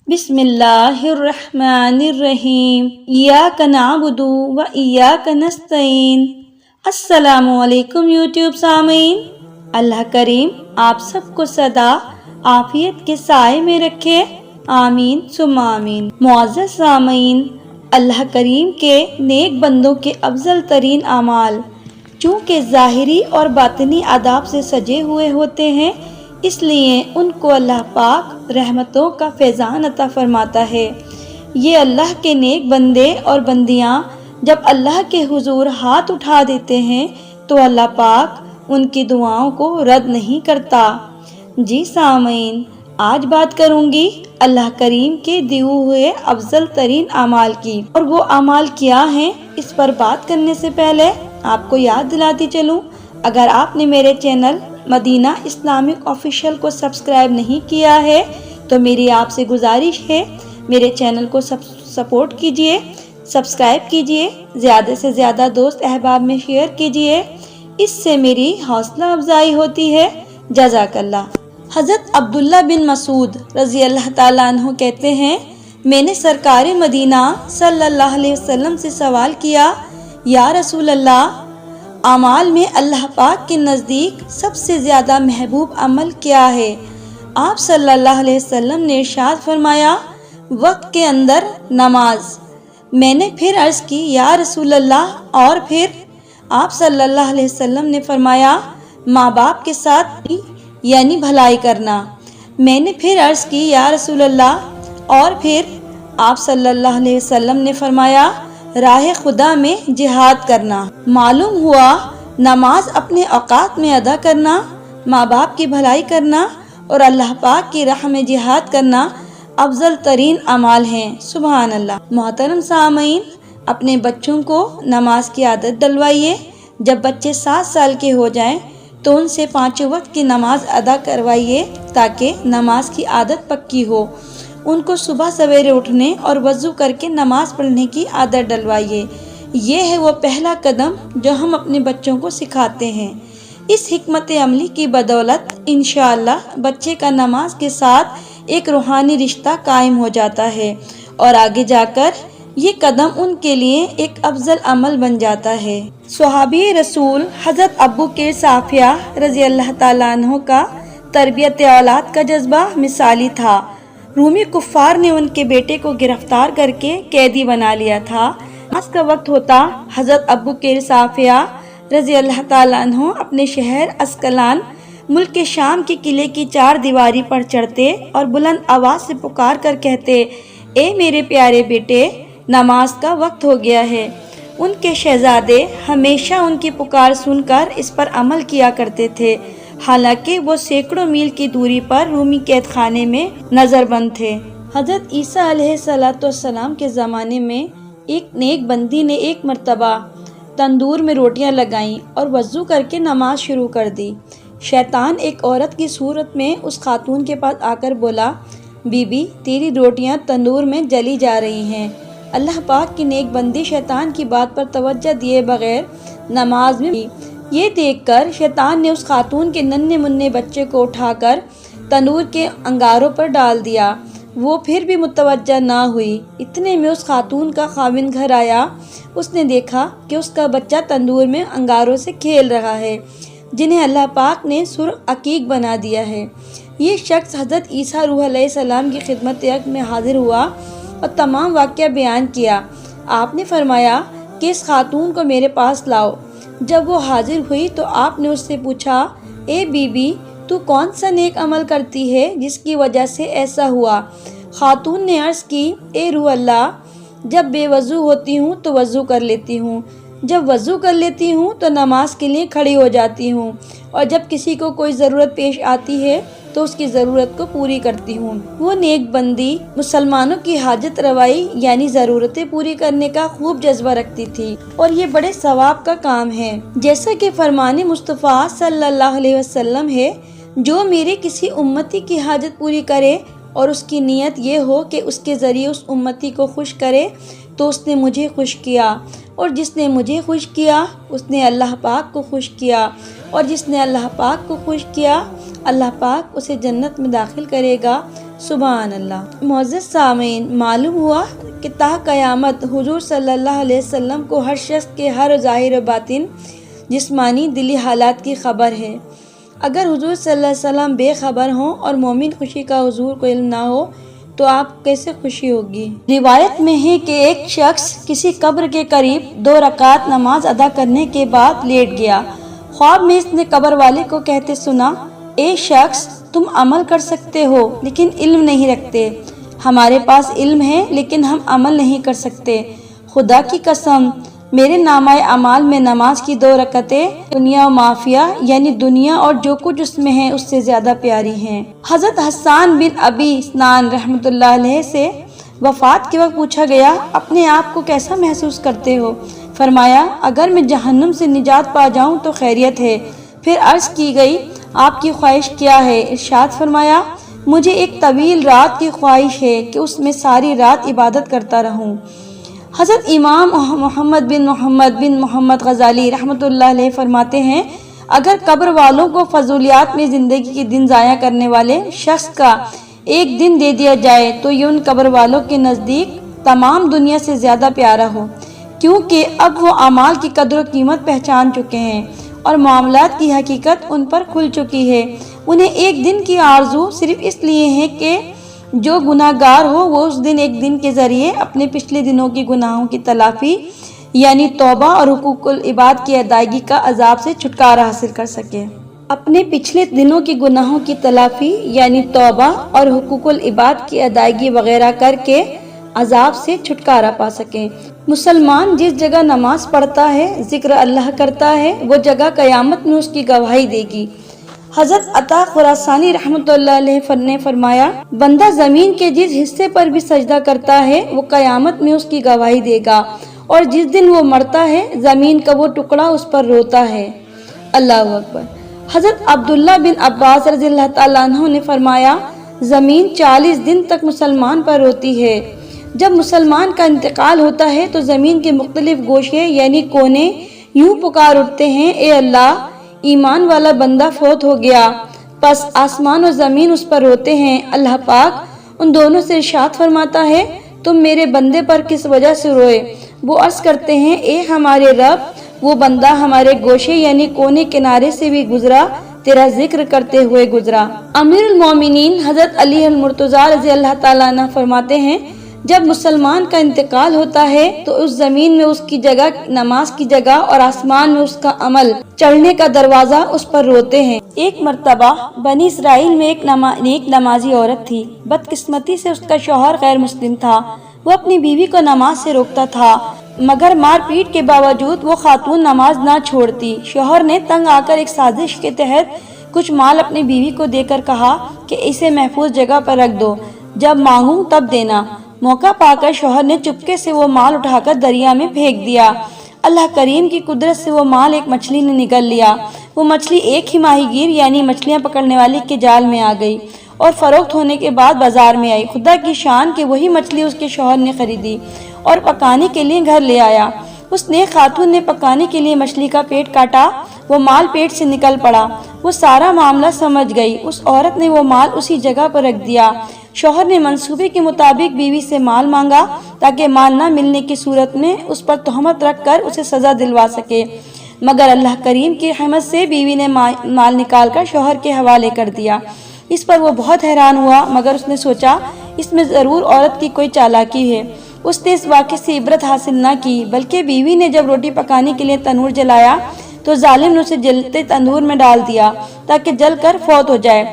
بسم اللہ الرحمن الرحیم ایاک نعبد و ایاک نستعین۔ السلام علیکم یوٹیوب سامعین، اللہ کریم آپ سب کو سدا عافیت کے سائے میں رکھے، آمین ثم آمین۔ معزز سامعین، اللہ کریم کے نیک بندوں کے افضل ترین اعمال چونکہ ظاہری اور باطنی آداب سے سجے ہوئے ہوتے ہیں، اس لیے ان کو اللہ پاک رحمتوں کا فیضان عطا فرماتا ہے۔ یہ اللہ کے نیک بندے اور بندیاں جب اللہ کے حضور ہاتھ اٹھا دیتے ہیں تو اللہ پاک ان کی دعاؤں کو رد نہیں کرتا۔ جی سامعین، آج بات کروں گی اللہ کریم کے دیے ہوئے افضل ترین اعمال کی، اور وہ اعمال کیا ہیں اس پر بات کرنے سے پہلے آپ کو یاد دلاتی چلوں، اگر آپ نے میرے چینل مدینہ اسلامک آفیشیل کو سبسکرائب نہیں کیا ہے تو میری آپ سے گزارش ہے میرے چینل کو سپورٹ کیجئے، سبسکرائب کیجئے، زیادہ سے زیادہ دوست احباب میں شیئر کیجئے، اس سے میری حوصلہ افزائی ہوتی ہے۔ جزاک اللہ۔ حضرت عبداللہ بن مسعود رضی اللہ تعالیٰ عنہ کہتے ہیں، میں نے سرکار مدینہ صلی اللہ علیہ وسلم سے سوال کیا، یا رسول اللہ، اعمال میں اللہ پاک کے نزدیک سب سے زیادہ محبوب عمل کیا ہے؟ آپ صلی اللہ علیہ وسلم نے ارشاد فرمایا، وقت کے اندر نماز۔ میں نے پھر عرض کی، یا رسول اللہ اور پھر؟ آپ صلی اللہ علیہ وسلم نے فرمایا، ماں باپ کے ساتھ یعنی بھلائی کرنا۔ میں نے پھر عرض کی، یا رسول اللہ اور پھر؟ آپ صلی اللہ علیہ وسلم نے فرمایا، راہ خدا میں جہاد کرنا۔ معلوم ہوا نماز اپنے اوقات میں ادا کرنا، ماں باپ کی بھلائی کرنا اور اللہ پاک کی راہ میں جہاد کرنا افضل ترین اعمال ہیں۔ سبحان اللہ۔ محترم سامعین، اپنے بچوں کو نماز کی عادت ڈلوائیے۔ جب بچے 7 سال کے ہو جائیں تو ان سے 5 وقت کی نماز ادا کروائیے تاکہ نماز کی عادت پکی ہو۔ ان کو صبح سویرے اٹھنے اور وضو کر کے نماز پڑھنے کی عادت ڈلوائیے۔ یہ ہے وہ پہلا قدم جو ہم اپنے بچوں کو سکھاتے ہیں۔ اس حکمت عملی کی بدولت انشاءاللہ بچے کا نماز کے ساتھ ایک روحانی رشتہ قائم ہو جاتا ہے اور آگے جا کر یہ قدم ان کے لیے ایک افضل عمل بن جاتا ہے۔ صحابی رسول حضرت ابو قیس صافیہ رضی اللہ تعالیٰ عنہ کا تربیت اولاد کا جذبہ مثالی تھا۔ رومی کفار نے ان کے بیٹے کو گرفتار کر کے قیدی بنا لیا تھا۔ نماز کا وقت ہوتا حضرت ابو قیس صافیہ رضی اللہ تعالیٰ عنہ اپنے شہر اسکلان ملک کے شام کے قلعے کی 4 دیواری پر چڑھتے اور بلند آواز سے پکار کر کہتے، اے میرے پیارے بیٹے، نماز کا وقت ہو گیا ہے۔ ان کے شہزادے ہمیشہ ان کی پکار سن کر اس پر عمل کیا کرتے تھے، حالانکہ وہ سینکڑوں میل کی دوری پر رومی قید خانے میں نظر بند تھے۔ حضرت عیسیٰ علیہ السلام کے زمانے میں ایک نیک بندی نے ایک مرتبہ تندور میں روٹیاں لگائیں اور وضو کر کے نماز شروع کر دی۔ شیطان ایک عورت کی صورت میں اس خاتون کے پاس آ کر بولا، بی بی، تیری روٹیاں تندور میں جلی جا رہی ہیں۔ اللہ پاک کی نیک بندی شیطان کی بات پر توجہ دیے بغیر نماز میں یہ دیکھ کر شیطان نے اس خاتون کے ننھے منھے بچے کو اٹھا کر تندور کے انگاروں پر ڈال دیا۔ وہ پھر بھی متوجہ نہ ہوئی۔ اتنے میں اس خاتون کا خاوند گھر آیا۔ اس نے دیکھا کہ اس کا بچہ تندور میں انگاروں سے کھیل رہا ہے جنہیں اللہ پاک نے سرخ عقیق بنا دیا ہے۔ یہ شخص حضرت عیسیٰ روح علیہ السلام کی خدمت میں حاضر ہوا اور تمام واقعہ بیان کیا۔ آپ نے فرمایا کہ اس خاتون کو میرے پاس لاؤ۔ جب وہ حاضر ہوئی تو آپ نے اس سے پوچھا، اے بی بی، تو کون سا نیک عمل کرتی ہے جس کی وجہ سے ایسا ہوا؟ خاتون نے عرض کی، اے روح اللہ، جب بے وضو ہوتی ہوں تو وضو کر لیتی ہوں، جب وضو کر لیتی ہوں تو نماز کے لیے کھڑی ہو جاتی ہوں، اور جب کسی کو کوئی ضرورت پیش آتی ہے تو اس کی ضرورت کو پوری کرتی ہوں۔ وہ نیک بندی مسلمانوں کی حاجت روائی یعنی ضرورتیں پوری کرنے کا خوب جذبہ رکھتی تھی، اور یہ بڑے ثواب کا کام ہے، جیسا کہ فرمان مصطفیٰ صلی اللہ علیہ وسلم ہے، جو میرے کسی امتی کی حاجت پوری کرے اور اس کی نیت یہ ہو کہ اس کے ذریعے اس امتی کو خوش کرے تو اس نے مجھے خوش کیا، اور جس نے مجھے خوش کیا اس نے اللہ پاک کو خوش کیا، اور جس نے اللہ پاک کو خوش کیا اللہ پاک اسے جنت میں داخل کرے گا۔ سبحان اللہ۔ معزز سامعین، معلوم ہوا کہ تا قیامت حضور صلی اللہ علیہ وسلم کو ہر شخص کے ہر ظاہر و باطن جسمانی دلی حالات کی خبر ہے۔ اگر حضور صلی اللہ علیہ وسلم بے خبر ہوں اور مومن خوشی کا حضور کو علم نہ ہو تو آپ کیسے خوشی ہوگی؟ روایت میں ہے کہ ایک شخص کسی قبر کے قریب 2 رکعت نماز ادا کرنے کے بعد لیٹ گیا۔ خواب میں اس نے قبر والے کو کہتے سنا، اے شخص، تم عمل کر سکتے ہو لیکن علم نہیں رکھتے، ہمارے پاس علم ہے لیکن ہم عمل نہیں کر سکتے، خدا کی قسم میرے نامہ اعمال میں نماز کی 2 رکعتیں دنیا و مافیا یعنی دنیا اور جو کچھ اس میں ہے اس سے زیادہ پیاری ہیں۔ حضرت حسان بن ابی سنان رحمۃ اللہ علیہ سے وفات کے وقت پوچھا گیا، اپنے آپ کو کیسا محسوس کرتے ہو؟ فرمایا، اگر میں جہنم سے نجات پا جاؤں تو خیریت ہے۔ پھر عرض کی گئی، آپ کی خواہش کیا ہے؟ ارشاد فرمایا، مجھے ایک طویل رات کی خواہش ہے کہ اس میں ساری رات عبادت کرتا رہوں۔ حضرت امام محمد بن محمد غزالی رحمۃ اللہ علیہ فرماتے ہیں، اگر قبر والوں کو فضولیات میں زندگی کے دن ضائع کرنے والے شخص کا ایک دن دے دیا جائے تو یہ ان قبر والوں کے نزدیک تمام دنیا سے زیادہ پیارا ہو، کیونکہ اب وہ اعمال کی قدر و قیمت پہچان چکے ہیں اور معاملات کی حقیقت ان پر کھل چکی ہے۔ انہیں ایک دن کی آرزو صرف اس لیے ہے کہ جو گناہ گار ہو وہ اس دن ایک دن کے ذریعے اپنے پچھلے دنوں کی گناہوں کی تلافی یعنی توبہ اور حقوق العباد کی ادائیگی کا عذاب سے چھٹکارا حاصل کر سکے۔ اپنے پچھلے دنوں کی گناہوں کی تلافی یعنی توبہ اور حقوق العباد کی ادائیگی وغیرہ کر کے عذاب سے چھٹکارا پا سکیں۔ مسلمان جس جگہ نماز پڑھتا ہے، ذکر اللہ کرتا ہے، وہ جگہ قیامت میں اس کی گواہی دے گی۔ حضرت عطا خراسانی رحمۃ اللہ علیہ نے فرمایا، بندہ زمین کے جس حصے پر بھی سجدہ کرتا ہے وہ قیامت میں اس کی گواہی دے گا، اور جس دن وہ مرتا ہے زمین کا وہ ٹکڑا اس پر روتا ہے۔ اللہ اکبر۔ حضرت عبداللہ بن عباس رضی اللہ تعالیٰ عنہ نے فرمایا، زمین 40 دن تک مسلمان پر روتی ہے۔ جب مسلمان کا انتقال ہوتا ہے تو زمین کے مختلف گوشے یعنی کونے یوں پکار اٹھتے ہیں، اے اللہ، ایمان والا بندہ فوت ہو گیا۔ پس آسمان و زمین اس پر روتے ہیں۔ اللہ پاک ان دونوں سے ارشاد فرماتا ہے، تم میرے بندے پر کس وجہ سے روئے؟ وہ عرض کرتے ہیں، اے ہمارے رب، وہ بندہ ہمارے گوشے یعنی کونے کنارے سے بھی گزرا، تیرا ذکر کرتے ہوئے گزرا۔ امیر المومنین حضرت علی المرتضیٰ رضی اللہ تعالیٰ عنہ فرماتے ہیں، جب مسلمان کا انتقال ہوتا ہے تو اس زمین میں اس کی جگہ نماز کی جگہ اور آسمان میں اس کا عمل چڑھنے کا دروازہ اس پر روتے ہیں۔ ایک مرتبہ بنی اسرائیل میں ایک نمازی عورت تھی۔ بدقسمتی سے اس کا شوہر غیر مسلم تھا۔ وہ اپنی بیوی کو نماز سے روکتا تھا، مگر مار پیٹ کے باوجود وہ خاتون نماز نہ چھوڑتی۔ شوہر نے تنگ آ کر ایک سازش کے تحت کچھ مال اپنی بیوی کو دے کر کہا کہ اسے محفوظ جگہ پر رکھ دو، جب مانگوں تب دینا۔ موقع پا کر شوہر نے چپکے سے وہ مال اٹھا کر دریا میں پھینک دیا۔ اللہ کریم کی قدرت سے وہ مال ایک مچھلی نے نگل لیا۔ وہ مچھلی ایک ہی ماہی گیر یعنی مچھلیاں پکڑنے والے کے جال میں آ گئی اور فروخت ہونے کے بعد بازار میں آئی۔ خدا کی شان کہ وہی مچھلی اس کے شوہر نے خریدی اور پکانے کے لیے گھر لے آیا۔ اس نے خاتون نے پکانے کے لیے مچھلی کا پیٹ کاٹا، وہ مال پیٹ سے نکل پڑا۔ وہ سارا معاملہ سمجھ گئی۔ اس عورت نے وہ مال اسی جگہ پر رکھ دیا۔ شوہر نے منصوبے کے مطابق بیوی سے مال مانگا تاکہ مال نہ ملنے کی صورت میں اس پر تہمت رکھ کر اسے سزا دلوا سکے، مگر اللہ کریم کی رحمت سے بیوی نے مال نکال کر شوہر کے حوالے کر دیا۔ اس پر وہ بہت حیران ہوا، مگر اس نے سوچا اس میں ضرور عورت کی کوئی چالاکی ہے۔ اس نے اس واقعے سے عبرت حاصل نہ کی، بلکہ بیوی نے جب روٹی پکانے کے لیے تنور جلایا تو ظالم نے اسے جلتے تندور میں ڈال دیا تاکہ جل کر فوت ہو جائے۔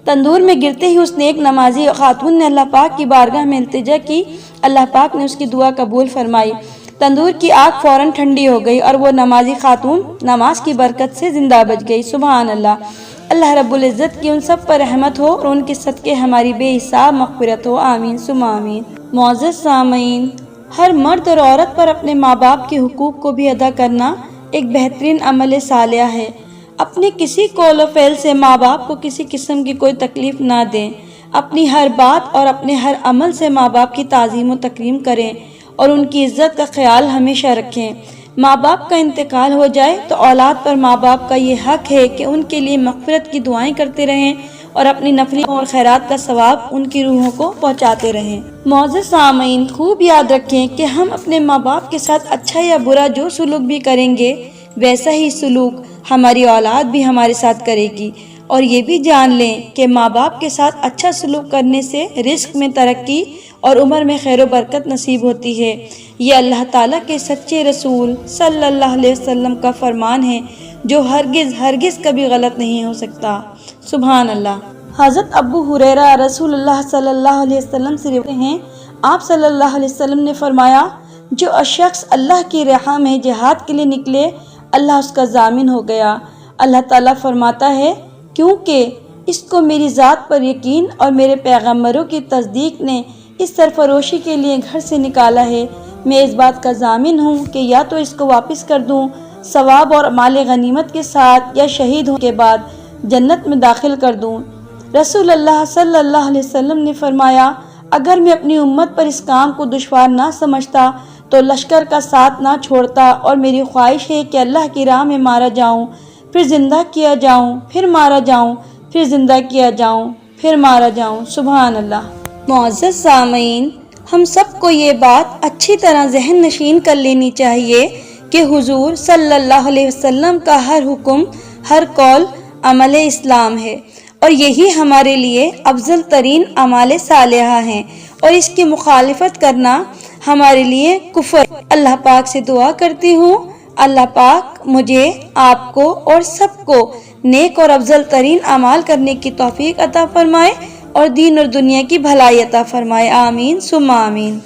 تندور میں گرتے ہی اس نے ایک نمازی خاتون نے اللہ پاک کی بارگاہ میں التجا کی۔ اللہ پاک نے اس کی دعا قبول فرمائی۔ تندور کی آگ فوراً ٹھنڈی ہو گئی اور وہ نمازی خاتون نماز کی برکت سے زندہ بچ گئی۔ سبحان اللہ۔ اللہ رب العزت کی ان سب پر رحمت ہو اور ان کے صدقے ہماری بے حساب مغفرت ہو، آمین ثم آمین۔ معزز سامعین، ہر مرد اور عورت پر اپنے ماں باپ کے حقوق کو بھی ادا کرنا ایک بہترین عمل صالح ہے۔ اپنے کسی قول و فعل سے ماں باپ کو کسی قسم کی کوئی تکلیف نہ دیں۔ اپنی ہر بات اور اپنے ہر عمل سے ماں باپ کی تعظیم و تکریم کریں اور ان کی عزت کا خیال ہمیشہ رکھیں۔ ماں باپ کا انتقال ہو جائے تو اولاد پر ماں باپ کا یہ حق ہے کہ ان کے لیے مغفرت کی دعائیں کرتے رہیں اور اپنی نفلی اور خیرات کا ثواب ان کی روحوں کو پہنچاتے رہیں۔ معزز سامعین، خوب یاد رکھیں کہ ہم اپنے ماں باپ کے ساتھ اچھا یا برا جو سلوک بھی کریں گے، ویسا ہی سلوک ہماری اولاد بھی ہمارے ساتھ کرے گی۔ اور یہ بھی جان لیں کہ ماں باپ کے ساتھ اچھا سلوک کرنے سے رزق میں ترقی اور عمر میں خیر و برکت نصیب ہوتی ہے۔ یہ اللہ تعالیٰ کے سچے رسول صلی اللہ علیہ وسلم کا فرمان ہے جو ہرگز کبھی غلط نہیں ہو سکتا۔ سبحان اللہ۔ حضرت ابو ہریرہ رسول اللہ صلی اللہ علیہ وسلم سے روایت ہیں، آپ صلی اللہ علیہ وسلم نے فرمایا، جو شخص اللہ کی راہ میں جہاد کے لیے نکلے، اللہ اس کا ضامن ہو گیا۔ اللہ تعالیٰ فرماتا ہے، کیونکہ اس کو میری ذات پر یقین اور میرے پیغمبروں کی تصدیق نے اس سرفروشی کے لیے گھر سے نکالا ہے، میں اس بات کا ضامن ہوں کہ یا تو اس کو واپس کر دوں ثواب اور مال غنیمت کے ساتھ، یا شہید ہونے کے بعد جنت میں داخل کر دوں۔ رسول اللہ صلی اللہ علیہ وسلم نے فرمایا، اگر میں اپنی امت پر اس کام کو دشوار نہ سمجھتا تو لشکر کا ساتھ نہ چھوڑتا، اور میری خواہش ہے کہ اللہ کی راہ میں مارا جاؤں، پھر زندہ کیا جاؤں، پھر مارا جاؤں، پھر زندہ کیا جاؤں، پھر مارا جاؤں۔ سبحان اللہ۔ معزز سامعین، ہم سب کو یہ بات اچھی طرح ذہن نشین کر لینی چاہیے کہ حضور صلی اللہ علیہ وسلم کا ہر حکم، ہر قول عمل اسلام ہے، اور یہی ہمارے لیے افضل ترین اعمال صالحہ ہیں، اور اس کی مخالفت کرنا ہمارے لیے کفر۔ اللہ پاک سے دعا کرتی ہوں، اللہ پاک مجھے، آپ کو اور سب کو نیک اور افضل ترین اعمال کرنے کی توفیق عطا فرمائے اور دین اور دنیا کی بھلائی عطا فرمائے۔ آمین ثم آمین۔